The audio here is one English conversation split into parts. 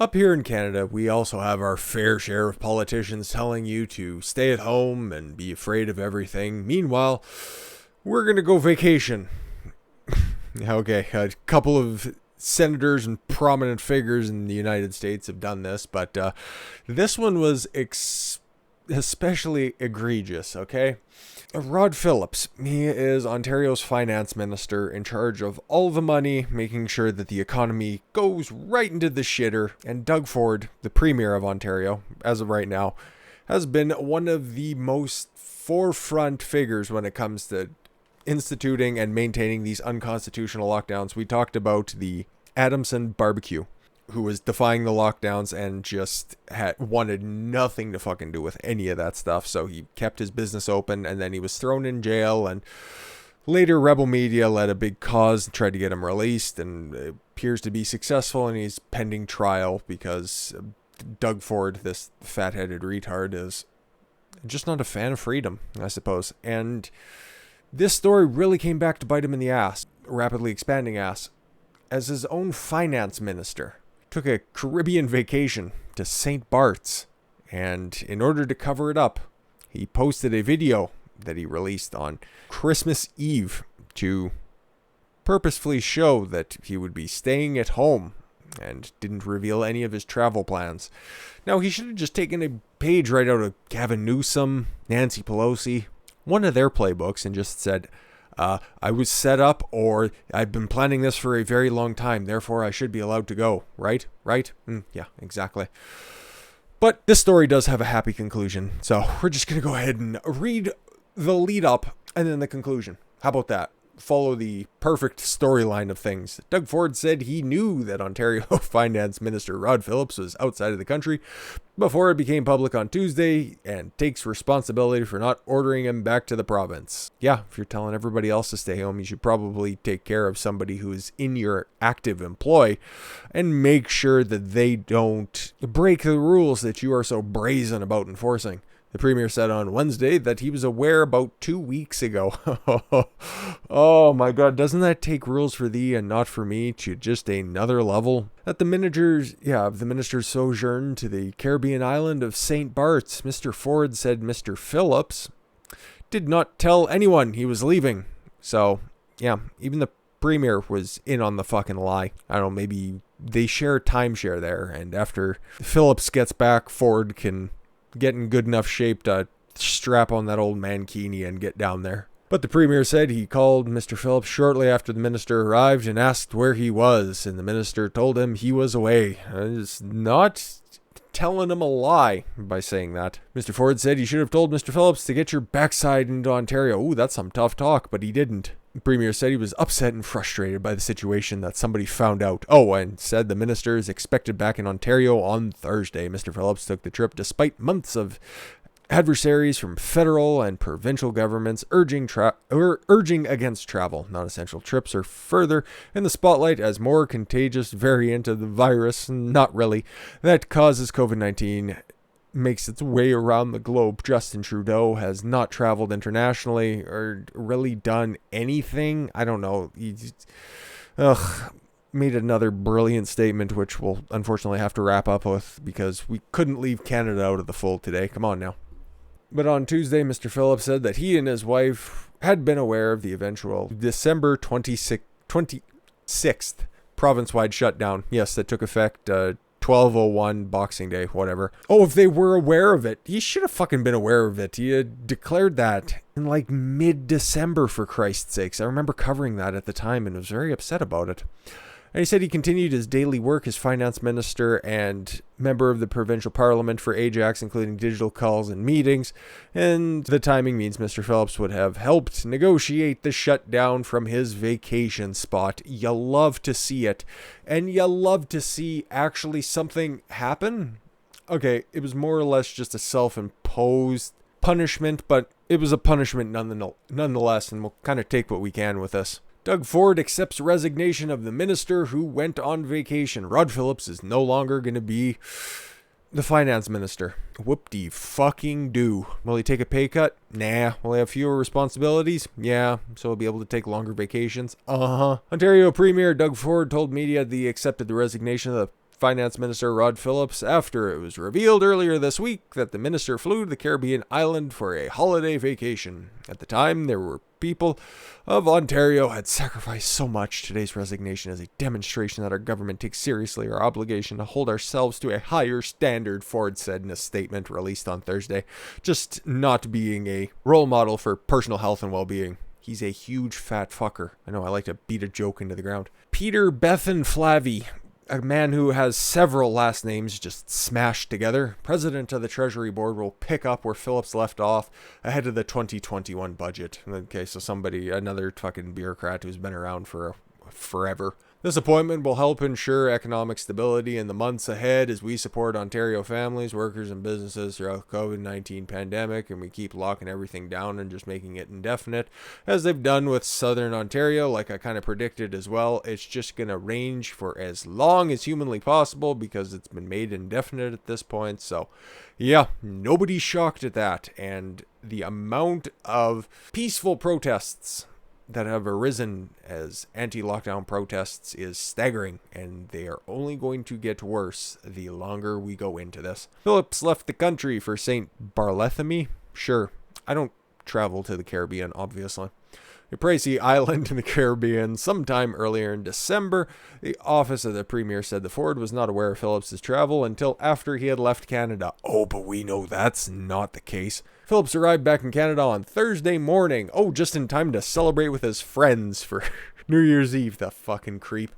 Up here in Canada, we also have our fair share of politicians telling you to stay at home and be afraid of everything. Meanwhile, we're going to go vacation. Okay, a couple of senators and prominent figures in the United States have done this, but this one was especially egregious, okay? Rod Phillips, he is Ontario's finance minister in charge of all the money, making sure that the economy goes right into the shitter. And Doug Ford, the premier of Ontario, as of right now, has been one of the most forefront figures when it comes to instituting and maintaining these unconstitutional lockdowns. We talked about the Adamson barbecue, who was defying the lockdowns and just wanted nothing to fucking do with any of that stuff. So he kept his business open, and then he was thrown in jail, and later Rebel Media led a big cause and tried to get him released, and it appears to be successful, and he's pending trial because Doug Ford, this fat-headed retard, is just not a fan of freedom, I suppose. And this story really came back to bite him in the ass, rapidly expanding ass, as his own finance minister took a Caribbean vacation to St. Bart's, and in order to cover it up, he posted a video that he released on Christmas Eve to purposefully show that he would be staying at home and didn't reveal any of his travel plans. Now, he should have just taken a page right out of Gavin Newsom, Nancy Pelosi, one of their playbooks, and just said, I was set up, or I've been planning this for a very long time, therefore I should be allowed to go, right? Yeah, exactly. But this story does have a happy conclusion, so we're just going to go ahead and read the lead up and then the conclusion. How about that? Follow the perfect storyline of things. Doug Ford said he knew that Ontario Finance Minister Rod Phillips was outside of the country before it became public on Tuesday, and takes responsibility for not ordering him back to the province. Yeah, if you're telling everybody else to stay home, you should probably take care of somebody who's in your active employ and make sure that they don't break the rules that you are so brazen about enforcing. The premier said on Wednesday that he was aware about 2 weeks ago. Oh my God, doesn't that take rules for thee and not for me to just another level? At the minister's sojourn to the Caribbean island of St. Bart's, Mr. Ford said Mr. Phillips did not tell anyone he was leaving. So, yeah, even the premier was in on the fucking lie. I don't know, maybe they share timeshare there, and after Phillips gets back, Ford can get in good enough shape to strap on that old mankini and get down there. But the premier said he called Mr. Phillips shortly after the minister arrived and asked where he was, and the minister told him he was away. It's not telling him a lie by saying that. Mr. Ford said you should have told Mr. Phillips to get your backside into Ontario. Ooh, that's some tough talk, but he didn't. The premier said he was upset and frustrated by the situation that somebody found out. Oh, and said the minister is expected back in Ontario on Thursday. Mr. Phillips took the trip despite months of adversaries from federal and provincial governments urging against travel. Non-essential trips are further in the spotlight as more contagious variant of the virus, not really, that causes COVID-19 makes its way around the globe. Justin Trudeau has not traveled internationally or really done anything. I don't know. He made another brilliant statement, which we'll unfortunately have to wrap up with because we couldn't leave Canada out of the fold today. Come on now. But on Tuesday, Mr. Phillips said that he and his wife had been aware of the eventual December 26th province-wide shutdown. Yes, that took effect 12:01 Boxing Day, whatever. Oh, if they were aware of it, he should have fucking been aware of it. He had declared that in like mid-December, for Christ's sakes. I remember covering that at the time and was very upset about it. And he said he continued his daily work as finance minister and member of the provincial parliament for Ajax, including digital calls and meetings. And the timing means Mr. Phillips would have helped negotiate the shutdown from his vacation spot. You love to see it. And you love to see actually something happen. Okay, it was more or less just a self-imposed punishment, but it was a punishment nonetheless, and we'll kind of take what we can with this. Doug Ford accepts resignation of the minister who went on vacation. Rod Phillips is no longer going to be the finance minister. Whoop-de-fucking-do. Will he take a pay cut? Nah. Will he have fewer responsibilities? Yeah. So he'll be able to take longer vacations? Uh-huh. Ontario Premier Doug Ford told media that he accepted the resignation of the Finance Minister Rod Phillips after it was revealed earlier this week that the minister flew to the Caribbean island for a holiday vacation. At the time, there were people of Ontario had sacrificed so much. Today's resignation is a demonstration that our government takes seriously our obligation to hold ourselves to a higher standard, Ford said in a statement released on Thursday. Just not being a role model for personal health and well-being. He's a huge fat fucker. I know, I like to beat a joke into the ground. Peter Bethenflavy, a man who has several last names just smashed together, president of the Treasury Board, will pick up where Phillips left off ahead of the 2021 budget. Okay, so another fucking bureaucrat who's been around for forever. This appointment will help ensure economic stability in the months ahead as we support Ontario families, workers, and businesses throughout the COVID-19 pandemic, and we keep locking everything down and just making it indefinite, as they've done with Southern Ontario, like I kind of predicted as well. It's just going to range for as long as humanly possible because it's been made indefinite at this point. So, yeah, nobody's shocked at that, and the amount of peaceful protests that have arisen as anti-lockdown protests is staggering, and they are only going to get worse the longer we go into this. Phillips left the country for St. Barthélemy. Sure, I don't travel to the Caribbean, obviously. A pricey island in the Caribbean sometime earlier in December. The office of the premier said the Ford was not aware of Phillips' travel until after he had left Canada. Oh, but we know that's not the case. Phillips arrived back in Canada on Thursday morning. Oh, just in time to celebrate with his friends for New Year's Eve, the fucking creep.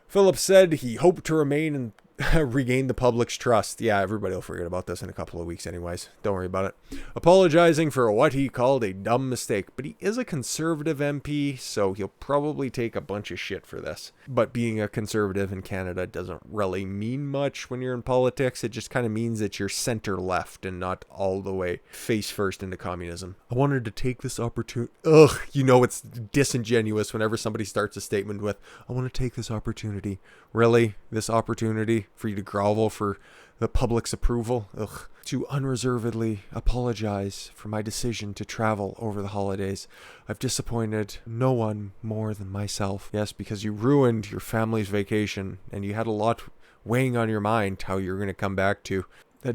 Phillips said he hoped to remain and regain the public's trust. Yeah, everybody will forget about this in a couple of weeks anyways. Don't worry about it. Apologizing for what he called a dumb mistake. But he is a Conservative MP, so he'll probably take a bunch of shit for this. But being a Conservative in Canada doesn't really mean much when you're in politics. It just kind of means that you're center-left and not all the way face-first into communism. I wanted to take this opportunity... Ugh, you know it's disingenuous whenever somebody starts a statement with, I want to take this opportunity. Really? This opportunity for you to grovel for the public's approval? Ugh. To unreservedly apologize for my decision to travel over the holidays. I've disappointed no one more than myself. Yes, because you ruined your family's vacation and you had a lot weighing on your mind how you're going to come back to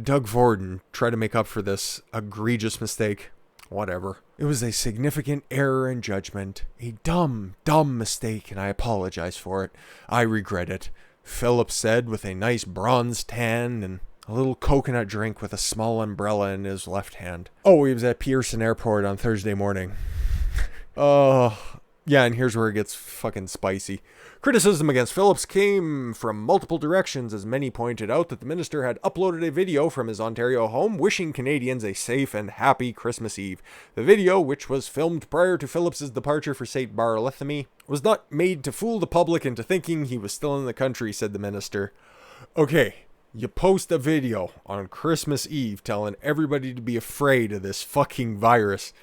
Doug Ford and try to make up for this egregious mistake. Whatever. It was a significant error in judgment. A dumb mistake, and I apologize for it. I regret it. Phillips said with a nice bronze tan and a little coconut drink with a small umbrella in his left hand. Oh, he was at Pearson Airport on Thursday morning. Yeah, and here's where it gets fucking spicy. Criticism against Phillips came from multiple directions, as many pointed out that the minister had uploaded a video from his Ontario home wishing Canadians a safe and happy Christmas Eve. The video, which was filmed prior to Phillips' departure for St. Barthélemy, was not made to fool the public into thinking he was still in the country, said the minister. Okay, you post a video on Christmas Eve telling everybody to be afraid of this fucking virus.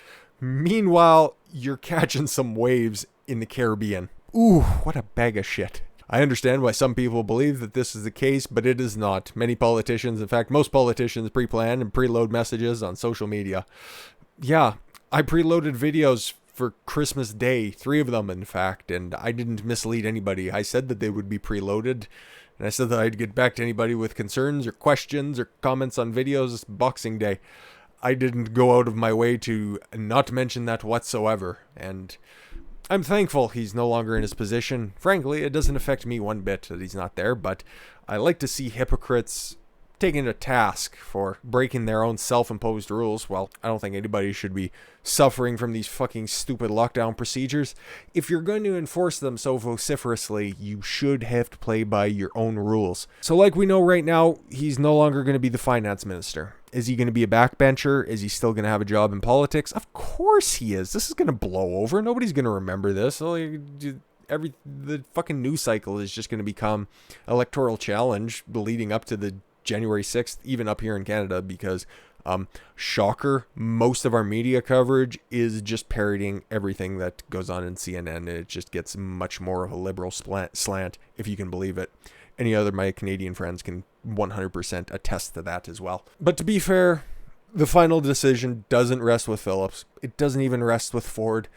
Meanwhile, you're catching some waves in the Caribbean. Ooh, what a bag of shit. I understand why some people believe that this is the case, but it is not. Many politicians, in fact, most politicians pre-plan and preload messages on social media. Yeah, I preloaded videos for Christmas Day, 3 of them, in fact, and I didn't mislead anybody. I said that they would be preloaded, and I said that I'd get back to anybody with concerns or questions or comments on videos Boxing Day. I didn't go out of my way to not mention that whatsoever, and I'm thankful he's no longer in his position. Frankly, it doesn't affect me one bit that he's not there, but I like to see hypocrites taken to task for breaking their own self-imposed rules. Well, I don't think anybody should be suffering from these fucking stupid lockdown procedures. If you're going to enforce them so vociferously, you should have to play by your own rules. So like we know right now, he's no longer going to be the finance minister. Is he going to be a backbencher? Is he still going to have a job in politics? Of course he is. This is going to blow over. Nobody's going to remember this. The fucking news cycle is just going to become electoral challenge leading up to the January 6th, even up here in Canada, because shocker, most of our media coverage is just parroting everything that goes on in CNN, and it just gets much more of a liberal slant, if you can believe it. Any other my Canadian friends can 100% attest to that as well. But to be fair, The final decision doesn't rest with Phillips. It doesn't even rest with Ford.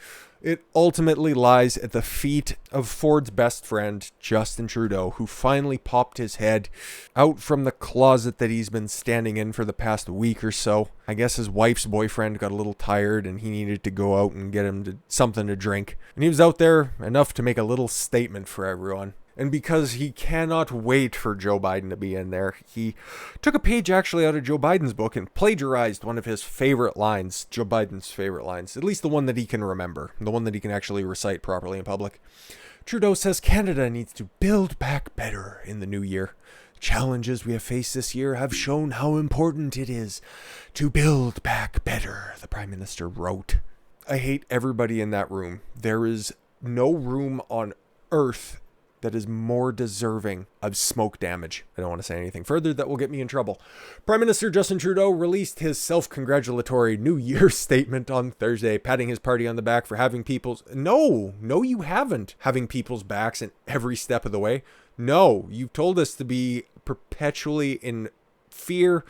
It ultimately lies at the feet of Ford's best friend, Justin Trudeau, who finally popped his head out from the closet that he's been standing in for the past week or so. I guess his wife's boyfriend got a little tired and he needed to go out and get him something to drink. And he was out there enough to make a little statement for everyone. And because he cannot wait for Joe Biden to be in there, he took a page actually out of Joe Biden's book and plagiarized one of his favorite lines, Joe Biden's favorite lines, at least the one that he can remember, the one that he can actually recite properly in public. Trudeau says Canada needs to build back better in the new year. Challenges we have faced this year have shown how important it is to build back better, the Prime Minister wrote. I hate everybody in that room. There is no room on earth that is more deserving of smoke damage. I don't want to say anything further that will get me in trouble. Prime Minister Justin Trudeau released his self-congratulatory New Year's statement on Thursday, patting his party on the back for having people's... No, you haven't. Having people's backs in every step of the way. No, you've told us to be perpetually in fear,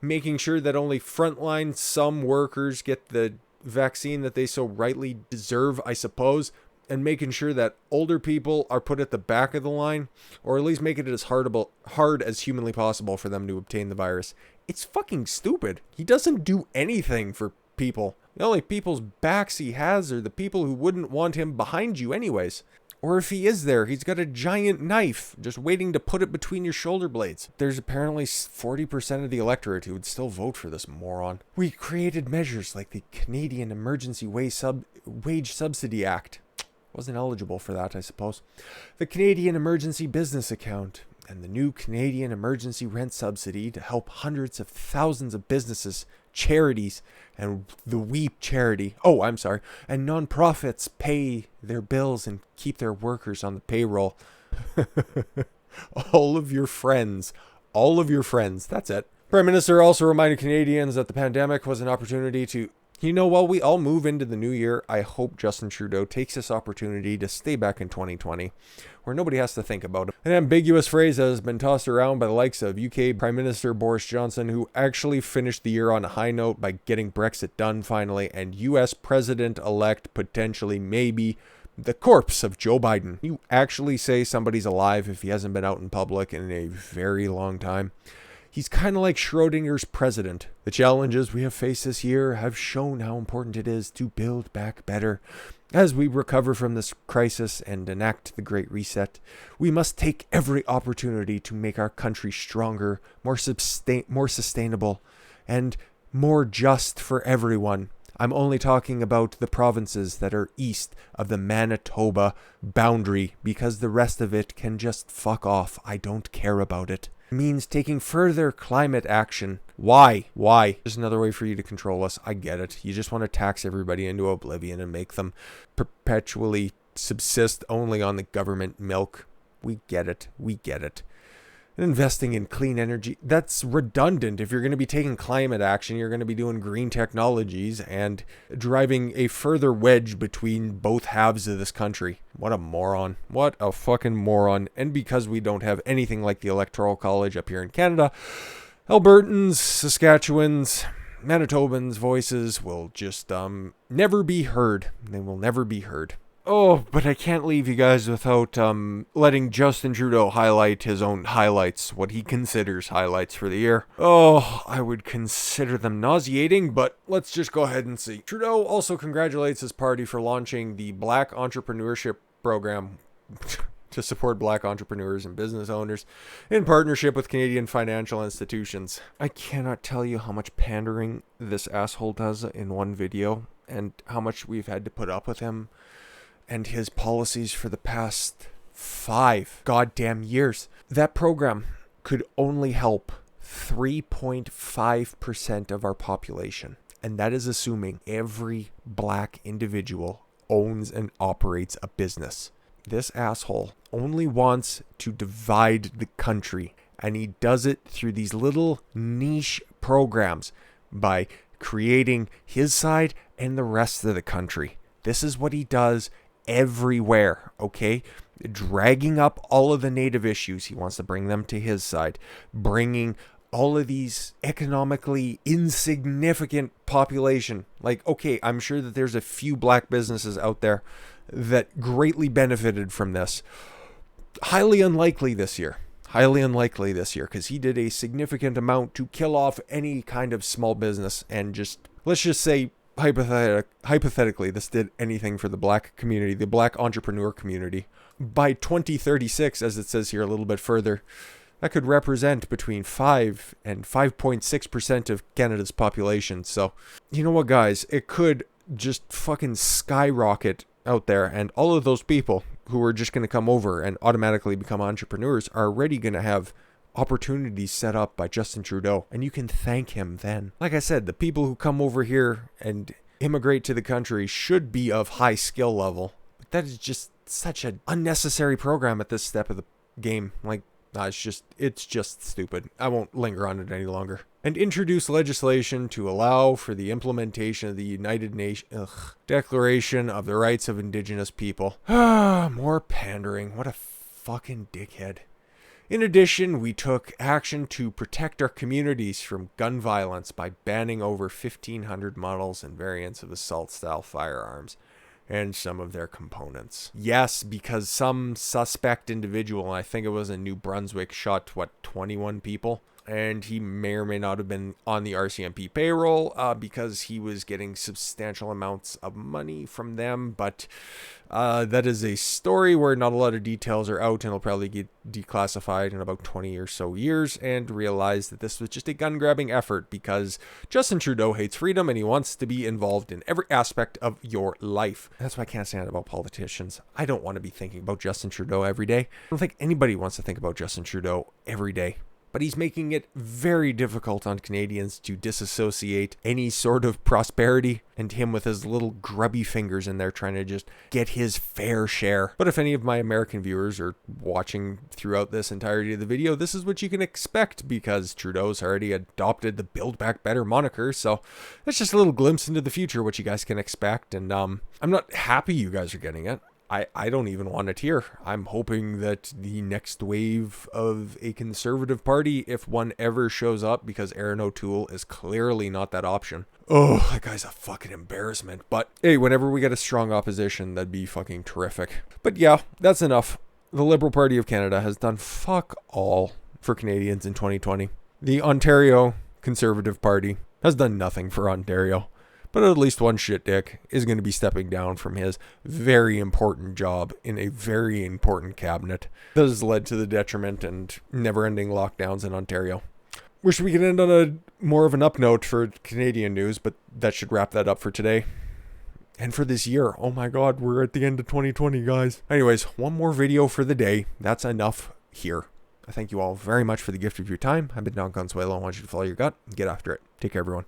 making sure that only frontline some workers get the vaccine that they so rightly deserve, I suppose, and making sure that older people are put at the back of the line, or at least make it as hard as humanly possible for them to obtain the virus. It's fucking stupid. He doesn't do anything for people. The only people's backs he has are the people who wouldn't want him behind you anyways. Or if he is there, he's got a giant knife just waiting to put it between your shoulder blades. There's apparently 40% of the electorate who would still vote for this moron. We created measures like the Canadian Emergency Wage Subsidy Act. Wasn't eligible for that, I suppose. The Canadian Emergency Business Account and the new Canadian Emergency Rent Subsidy to help hundreds of thousands of businesses, charities, and the WEEP charity, and nonprofits pay their bills and keep their workers on the payroll. All of your friends, that's it. Prime Minister also reminded Canadians that the pandemic was an opportunity to... while we all move into the new year, I hope Justin Trudeau takes this opportunity to stay back in 2020, where nobody has to think about it. An ambiguous phrase that has been tossed around by the likes of UK Prime Minister Boris Johnson, who actually finished the year on a high note by getting Brexit done finally, and US President-elect potentially maybe the corpse of Joe Biden. You actually say somebody's alive if he hasn't been out in public in a very long time. He's kind of like Schrodinger's president. The challenges we have faced this year have shown how important it is to build back better. As we recover from this crisis and enact the Great Reset, we must take every opportunity to make our country stronger, more sustainable, and more just for everyone. I'm only talking about the provinces that are east of the Manitoba boundary, because the rest of it can just fuck off. I don't care about it. Means taking further climate action. Why? Just another way for you to control us. I get it. You just want to tax everybody into oblivion and make them perpetually subsist only on the government milk. We get it. Investing in clean energy, that's redundant. If you're going to be taking climate action, you're going to be doing green technologies and driving a further wedge between both halves of this country. What a moron. What a fucking moron. And because we don't have anything like the Electoral College up here in Canada, Albertans, Saskatchewans, Manitobans' voices will just never be heard. They will never be heard. Oh, but I can't leave you guys without letting Justin Trudeau highlight his own highlights, what he considers highlights for the year. Oh, I would consider them nauseating, but let's just go ahead and see. Trudeau also congratulates his party for launching the Black Entrepreneurship Program to support Black entrepreneurs and business owners in partnership with Canadian financial institutions. I cannot tell you how much pandering this asshole does in one video and how much we've had to put up with him and his policies for the past 5 goddamn years. That program could only help 3.5% of our population. And that is assuming every black individual owns and operates a business. This asshole only wants to divide the country. And he does it through these little niche programs by creating his side and the rest of the country. This is what he does everywhere, okay? Dragging up all of the native issues. He wants to bring them to his side. Bringing all of these economically insignificant population. Like, okay, I'm sure that there's a few black businesses out there that greatly benefited from this. Highly unlikely this year, because he did a significant amount to kill off any kind of small business. And just, let's just say, hypothetically, this did anything for the black community, the black entrepreneur community. By 2036, as it says here a little bit further, that could represent between 5 and 5.6% of Canada's population. So, you know what, guys? It could just fucking skyrocket out there. And all of those people who are just going to come over and automatically become entrepreneurs are already going to have opportunities set up by Justin Trudeau. And you can thank him then. Like I said, the people who come over here and immigrate to the country should be of high skill level. But that is just such an unnecessary program at this step of the game. Like, it's just stupid. I won't linger on it any longer. And introduce legislation to allow for the implementation of the United Nations Declaration of the Rights of Indigenous People. More pandering. What a fucking dickhead. In addition, we took action to protect our communities from gun violence by banning over 1,500 models and variants of assault-style firearms and some of their components. Yes, because some suspect individual, I think it was in New Brunswick, shot, 21 people? And he may or may not have been on the RCMP payroll because he was getting substantial amounts of money from them. But that is a story where not a lot of details are out, and it'll probably get declassified in about 20 or so years, and realize that this was just a gun-grabbing effort because Justin Trudeau hates freedom and he wants to be involved in every aspect of your life. That's why I can't stand about politicians. I don't want to be thinking about Justin Trudeau every day. I don't think anybody wants to think about Justin Trudeau every day. But he's making it very difficult on Canadians to disassociate any sort of prosperity, and him with his little grubby fingers in there trying to just get his fair share. But if any of my American viewers are watching throughout this entirety of the video, this is what you can expect because Trudeau's already adopted the Build Back Better moniker. So that's just a little glimpse into the future, what you guys can expect. And I'm not happy you guys are getting it. I don't even want it here. I'm hoping that the next wave of a conservative party, if one ever shows up, because Aaron O'Toole is clearly not that option. Oh, that guy's a fucking embarrassment. But hey, whenever we get a strong opposition, that'd be fucking terrific. But yeah, that's enough. The Liberal Party of Canada has done fuck all for Canadians in 2020. The Ontario Conservative Party has done nothing for Ontario. But at least one shit dick is going to be stepping down from his very important job in a very important cabinet. This has led to the detriment and never-ending lockdowns in Ontario. Wish we could end on a more of an up note for Canadian news, but that should wrap that up for today. And for this year. Oh my god, we're at the end of 2020, guys. Anyways, one more video for the day. That's enough here. I thank you all very much for the gift of your time. I've been Don Consuelo. I want you to follow your gut and get after it. Take care, everyone.